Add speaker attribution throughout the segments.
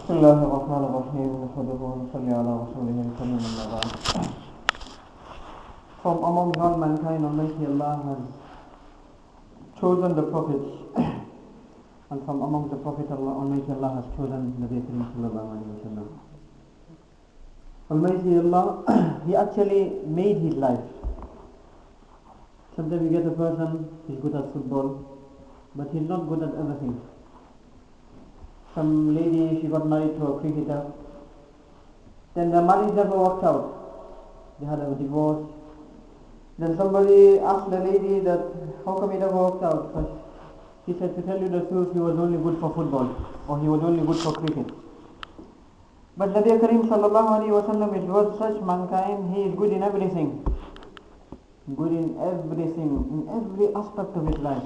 Speaker 1: بسم الله الرحمن الرحيم نحمده ونصلي على رسوله الكريم أما بعد. From among all mankind, Almighty Allah has chosen the prophets, and from among the prophets, Almighty Allah has chosen Nabi Kareem sallallahu alaihi wasallam. Almighty Allah, He actually made his life. Sometimes you get a person, he's good at football, but he's not good at everything. Some lady, she got married to a cricketer. Then the marriage never worked out. They had a divorce. Then somebody asked the lady that, how come it never worked out? Because she said, to tell you the truth, he was only good for football, or he was only good for cricket. But Nabi Kareem sallallahu alaihi wasallam is worth such mankind, he is good in everything. Good in everything, in every aspect of his life.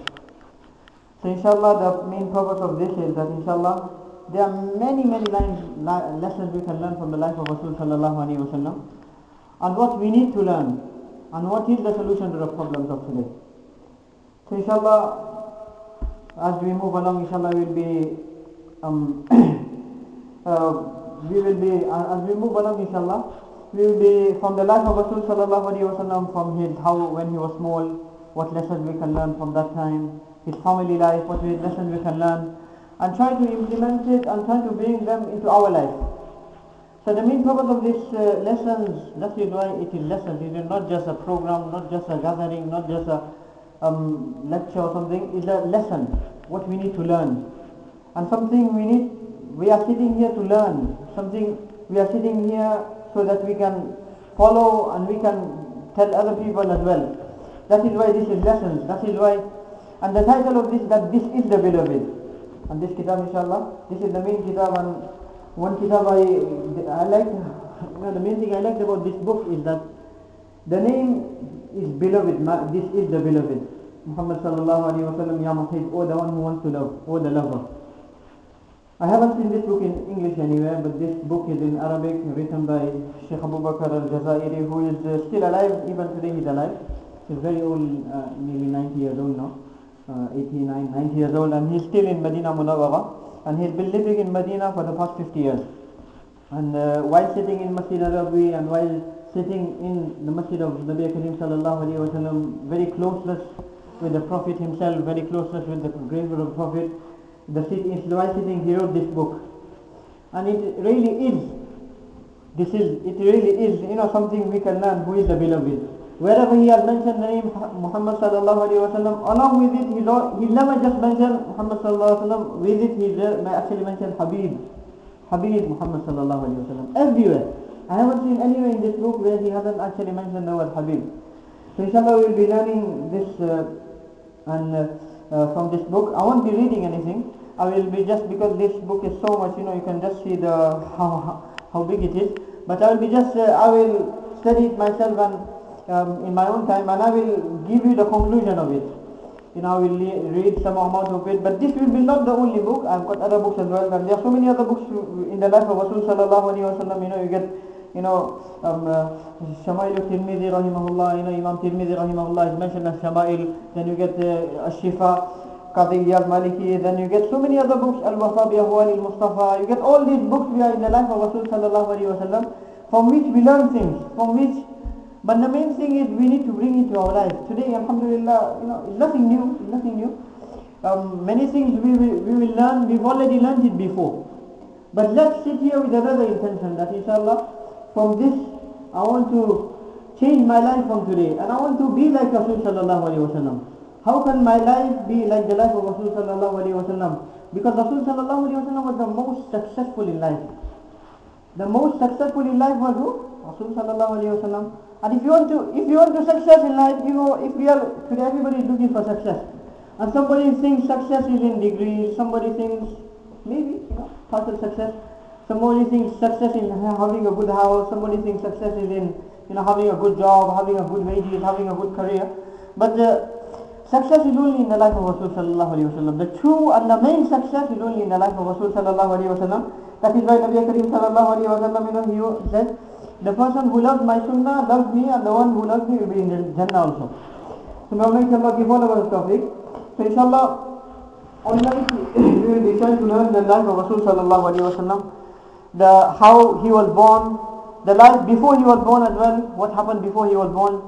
Speaker 1: So inshallah, the main purpose of this is that inshallah, there are many lessons we can learn from the life of Rasul sallallahu alaihi wasallam, and what we need to learn, and what is the solution to the problems of today. So inshallah, as we move along, inshallah, as we move along, inshallah, we will be from the life of Rasul sallallahu alaihi wasallam, from his how when he was small, what lessons we can learn from that time, his family life, what lessons we can learn, and try to implement it and try to bring them into our life. So the main purpose of these lessons, that is why it is lessons. It is not just a program, not just a gathering, not just a lecture or something. It's a lesson, what we need to learn, and something we are sitting here to learn, something we are sitting here so that we can follow and we can tell other people as well. That is why this is lessons. That is why, and the title of this, that this is the beloved. And this kitab, inshallah, this is the main kitab. And one kitab I like, the main thing I liked about this book is that the name is beloved. This is the beloved. Muhammad sallallahu alaihi wasallam, Ya Muhammad, or the one who wants to love, or the lover. I haven't seen this book in English anywhere, but this book is in Arabic, written by Sheikh Abu Bakr al-Jazairi, who is still alive. Even today he's alive. He's very old, nearly 90 years old now. 89, 90 years old, and he's still in Medina Munawwara, and he's been living in Medina for the past 50 years. And while sitting in Masjid al-Nabawi and while sitting in the Masjid of Nabi Kareem sallallahu alaihi wasallam, very closeness with the Prophet himself, very closeness with the grave of the Prophet, while sitting, he wrote this book. And it really is, something we can learn, who is the beloved. Wherever he has mentioned the name Muhammad sallallahu alaihi wasallam, along with it, he never just mentioned Muhammad sallallahu alaihi wasallam. With it, he may actually mention Habib Muhammad sallallahu alaihi wasallam. Everywhere. I haven't seen anywhere in this book where he hasn't actually mentioned the word Habib. So inshallah, we will be learning this from this book. I won't be reading anything. I will be just, because this book is so much, you can just see how big it is. But I will be just, I will study it myself and in my own time, and I will give you the conclusion of it. I will read some amount of it, but this will be not the only book. I've got other books as well, and there are so many other books in the life of Rasul sallallahu alaihi wasallam. You get, Shama'il Tirmidhi rahimahullah. Imam Tirmidhi rahimahullah is mentioned as Shama'il. Then you get Ash-Shifa, Qadi Iyad Maliki. Then you get so many other books, Al-Wafa bi Ahwal al-Mustafa. You get all these books we are in the life of Rasul sallallahu alaihi wasallam, from which we learn things, but the main thing is we need to bring it to our life. Today, alhamdulillah, it's nothing new. Many things we will learn, we've already learned it before. But let's sit here with another intention, that inshallah, from this, I want to change my life from today, and I want to be like Rasul sallallahu alaihi wasallam. How can my life be like the life of Rasul sallallahu alaihi wasallam? Because Rasul sallallahu alaihi wasallam was the most successful in life. The most successful in life was who? Rasul sallallahu alaihi wasallam. And if you want to success in life, today everybody is looking for success. And somebody thinks success is in degrees, somebody thinks maybe, partial success. Somebody thinks success in having a good house, somebody thinks success is in, having a good job, having a good wages, having a good career. But success is only in the life of Rasul sallallahu alaihi wasallam. The true and the main success is only in the life of Rasul sallallahu alaihi wasallam. That is why Nabi Kareem sallallahu alaihi wasallam, he said, the person who loves my sunnah loves me, and the one who loves me will be in the Jannah also. So may Allah give all of us topic. So inshallah, we will be trying to learn the life of Rasul sallallahu alaihi wasallam. how he was born, the life before he was born as well, what happened before he was born,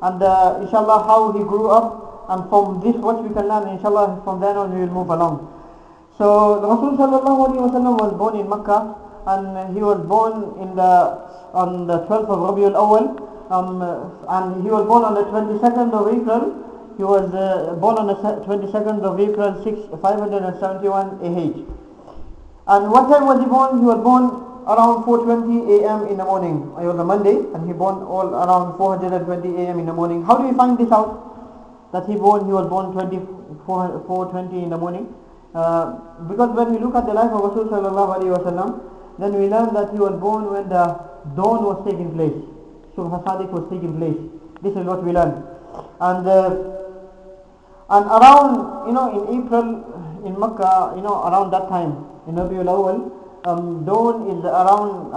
Speaker 1: and inshallah how he grew up, and from this what we can learn, inshallah from then on we will move along. So Rasul sallallahu alaihi wasallam was born in Mecca, and he was born on the 12th of Rabiul Awwal, and he was born on the 22nd of April. He was born on the 22nd of April 571 AH. And what time was he born? He was born around 4:20 a.m. in the morning. It was a Monday, and he born all around 4:20 a.m. in the morning. How do we find this out? That he was born 4:20 in the morning. Because when we look at the life of Rasul sallallahu alaihi wasallam, then we learn that he was born when the dawn was taking place. Subh Sadiq was taking place. This is what we learn. And around, in April in Mecca, around that time in Rabiul Awwal, dawn is around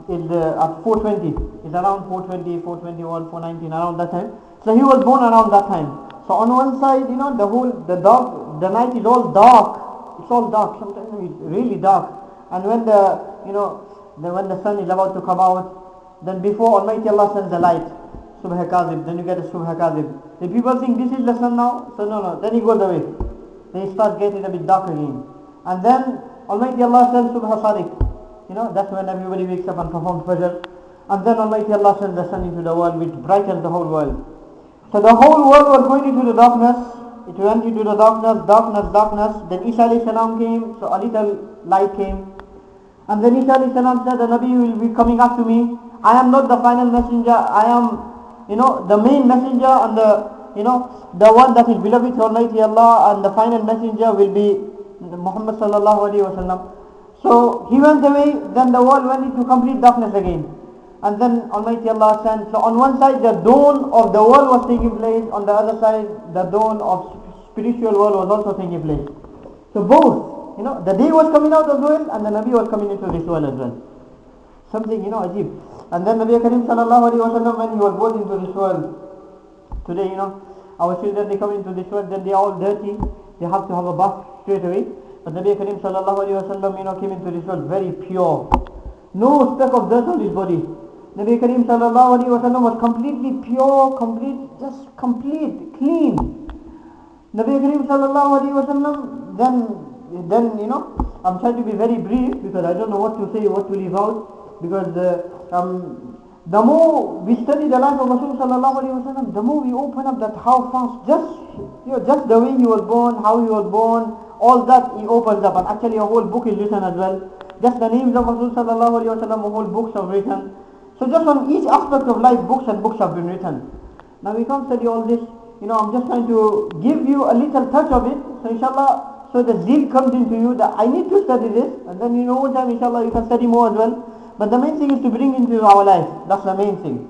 Speaker 1: at 4:20. It's around 4:20, 4:21, 4:19, around that time. So he was born around that time. So on one side, the night is all dark. It's all dark. Sometimes it's really dark. And when when the sun is about to come out, then before Almighty Allah sends the light, Subh Kazib, then you get a Subh Kazib. The people think this is the sun now, so no, then he goes away. Then it starts getting a bit dark again. And then Almighty Allah sends Subh Sadiq. That's when everybody wakes up and performs Fajr. And then Almighty Allah sends the sun into the world, which brightens the whole world. So the whole world was going into the darkness. It went into the darkness. Then Isa alayhi salam came, so a little light came. And then Isa alayhi salam said, the Nabi will be coming after me. I am not the final messenger. I am, the main messenger, and the one that is beloved to Almighty Allah, and the final messenger will be Muhammad sallallahu alaihi wasallam. So he went away. Then the world went into complete darkness again. And then Almighty Allah sent. So on one side the dawn of the world was taking place. On the other side the dawn of spiritual world was also taking place. So both, the day was coming out of the world, and the Nabi was coming into this world as well. Something, ajib. And then Nabi Karim sallallahu alaihi wasallam, when he was brought into this world, today, our children, they come into this world, then they are all dirty. They have to have a bath straight away. But Nabi Karim sallallahu alaihi wasallam, came into this world very pure. No speck of dirt on his body. Nabi Karim sallallahu alaihi wasallam was completely pure, complete, clean. Nabi Karim sallallahu alaihi wasallam, then I'm trying to be very brief because I don't know what to say, what to leave out, because the more we study the life of Rasul sallallahu alaihi wasallam, the more we open up that how fast, just the way he was born, how he was born, all that he opens up, and actually a whole book is written as well. Just the names of Rasul sallallahu alaihi wasallam, a whole books are written. So just on each aspect of life, books have been written. Now we can't study all this. I'm just trying to give you a little touch of it. So inshallah, so the zeal comes into you that I need to study this, and then one time inshallah you can study more as well. But the main thing is to bring into our life. That's the main thing.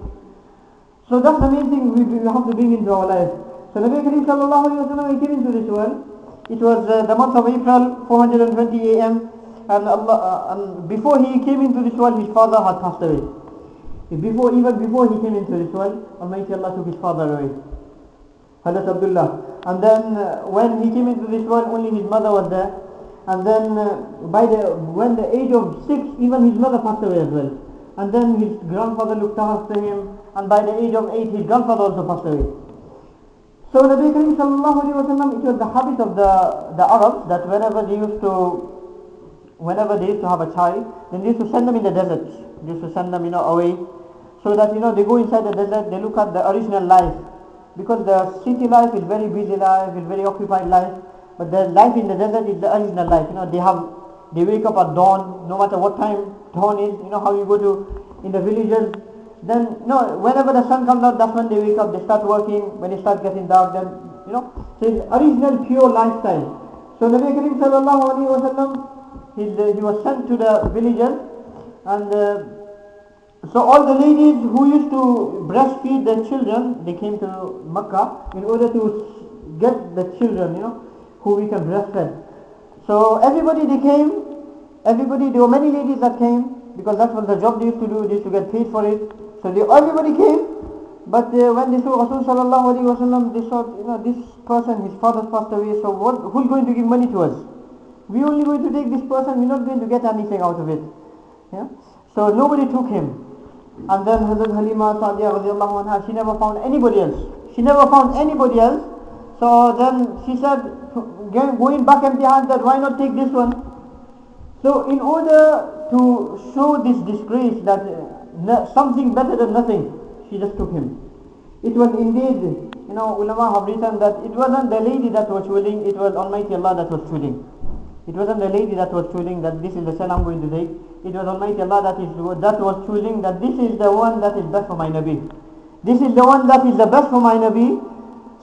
Speaker 1: So that's the main thing we have to bring into our life. So Nabi Karim sallallahu alaihi wasallam, he came into this world. It was the month of April, 420 a.m. And before he came into this world, his father had passed away. Even before he came into this world, Almighty Allah took his father away, Hazrat Abdullah. And then when he came into this world, only his mother was there. And then when the age of 6, even his mother passed away as well. And then his grandfather looked after him, and by the age of 8, his grandfather also passed away. So Nabi Karim sallallahu alaihi wasallam, it was the habit of the Arabs that whenever they used to have a child, then they used to send them in the desert. They used to send them away, so that they go inside the desert, they look at the original life, because the city life is very busy life, is very occupied life, but the life in the desert is the original life. They wake up at dawn, no matter what time dawn is. How you go to in the villages, then whenever the sun comes out, that's when they wake up, they start working. When it starts getting dark, then so it's original pure lifestyle. So Nabi Karim sallallahu alaihi wasallam, he was sent to the villages, and so all the ladies who used to breastfeed their children, they came to Makkah in order to get the children, who we can breastfeed. So everybody they came, there were many ladies that came, because that was the job they used to do, they used to get paid for it. So everybody came, but when they saw Rasul sallallahu alaihi wasallam, they thought, this person, his father passed away, so who's going to give money to us? We're only going to take this person, we're not going to get anything out of it. Yeah? So nobody took him. And then Hazrat Halima Sa'diya radiallahu anha, she never found anybody else. She never found anybody else. So then she said, going back empty-handed, why not take this one? So in order to show this disgrace that something better than nothing, she just took him. It was indeed, ulama have written that it wasn't the lady that was willing, it was Almighty Allah that was willing. It wasn't the lady that was choosing that this is the son I'm going to take. It was Almighty Allah that was choosing that this is the one that is best for my Nabi. This is the one that is the best for my Nabi.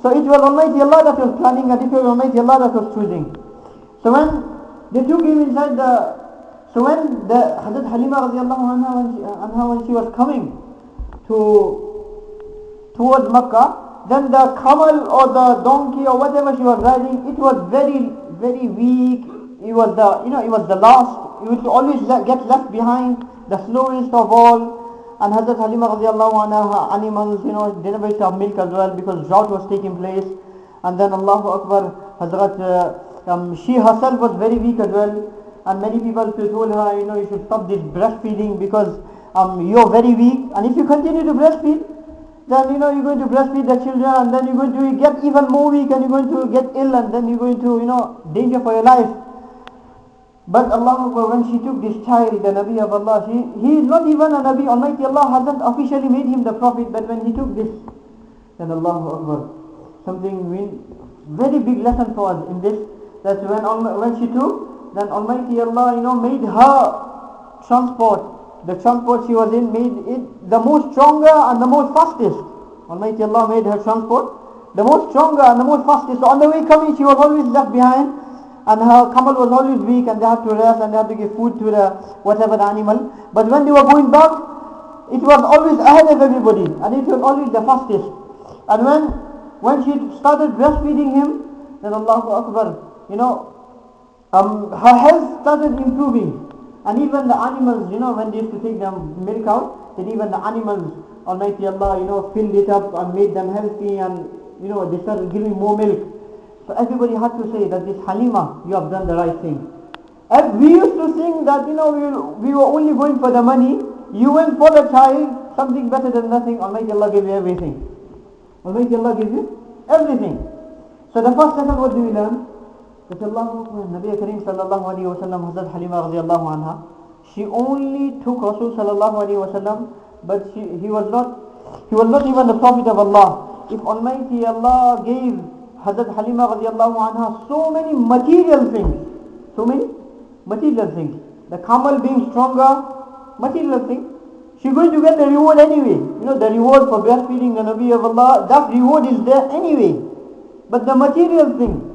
Speaker 1: So it was Almighty Allah that was planning, and it was Almighty Allah that was choosing. So when they took him inside when the Hazrat Halima radiallahu anha, when she was coming towards Makkah, then the camel or the donkey or whatever she was riding, it was very, very weak. It was the last. It would always get left behind, the slowest of all. And Hazrat Halima radiallahu anha, her animals, they never used to have milk as well because drought was taking place. And then Allahu Akbar, she herself was very weak as well. And many people told her, you should stop this breastfeeding because you're very weak. And if you continue to breastfeed, then you're going to breastfeed the children, and then you're going to get even more weak, and you're going to get ill, and then you're going to, danger for your life. But Allah, when she took this child, the Nabi of Allah, he is not even a Nabi. Almighty Allah hasn't officially made him the Prophet, but when he took this, then Allahu Akbar, something very big lesson for us in this, that when she took, then Almighty Allah, made her transport, the transport she was in, made it the most stronger and the most fastest. Almighty Allah made her transport the most stronger and the most fastest. So on the way coming, she was always left behind, and her camel was always weak, and they had to rest, and they had to give food to the animal. But when they were going back, it was always ahead of everybody, and it was always the fastest. And when she started breastfeeding him, then Allahu Akbar, her health started improving. And even the animals, when they used to take the milk out, then even the animals, Almighty Allah, filled it up and made them healthy, and they started giving more milk. So everybody had to say that this Halima, you have done the right thing. And we used to think that, we were only going for the money. You went for the child, something better than nothing. Almighty Allah gave you everything. Almighty Allah gave you everything. So the first lesson, what do we learn? That Nabi Kareem sallallahu alayhi wa sallam, Hazrat Halima radiallahu anha, she only took Rasul sallallahu alayhi wa sallam, but he was not even the Prophet of Allah. If Almighty Allah gave Hazrat Halima radiallahu anha so many material things, the camel being stronger, material thing, she's going to get the reward anyway. The reward for breastfeeding the Nabi of Allah, that reward is there anyway. But the material thing,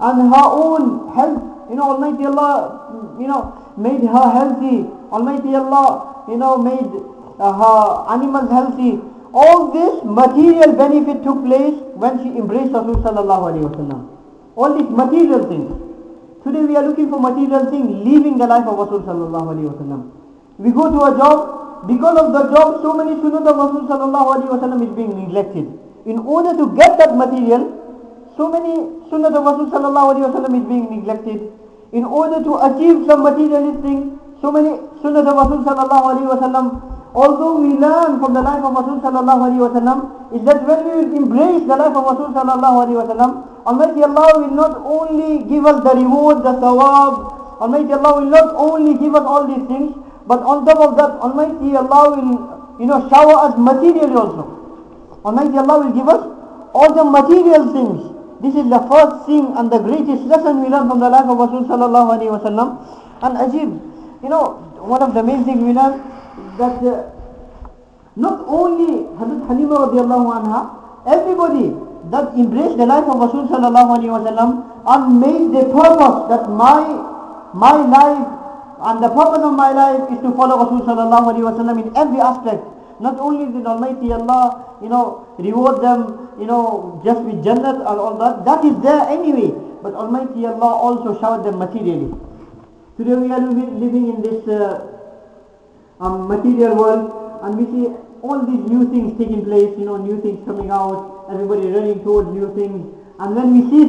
Speaker 1: and her own health, Almighty Allah, made her healthy. Almighty Allah, made her animals healthy. All this material benefit took place when she embraced Rasul sallallahu alaihi wasallam. All these material things. Today we are looking for material things, leaving the life of Rasul sallallahu alaihi wasallam. We go to a job, because of the job, so many sunnah of Rasul sallallahu alaihi wasallam is being neglected. In order to get that material, so many sunnah of Rasul sallallahu alaihi wasallam is being neglected. In order to achieve some materialist thing, so many sunnah of Rasul sallallahu alaihi wasallam, although we learn from the life of Rasul sallallahu alaihi wasallam, is that when we will embrace the life of Rasul sallallahu alaihi wasallam, Almighty Allah will not only give us the reward, the thawab, Almighty Allah will not only give us all these things, but on top of that, Almighty Allah will, shower us materially also. Almighty Allah will give us all the material things. This is the first thing and the greatest lesson we learn from the life of Rasul sallallahu alaihi wasallam. And Ajib, one of the main things we learn, that not only Hazrat Halima radiallahu anha, everybody that embraced the life of Rasul sallallahu alaihi wasallam and made the purpose that my life and the purpose of my life is to follow Rasul sallallahu alaihi wasallam in every aspect. Not only did Almighty Allah, reward them, just with Jannat and all that is there anyway. But Almighty Allah also showered them materially. Today we are living in this material world, and we see all these new things taking place, new things coming out, everybody running towards new things. And when we see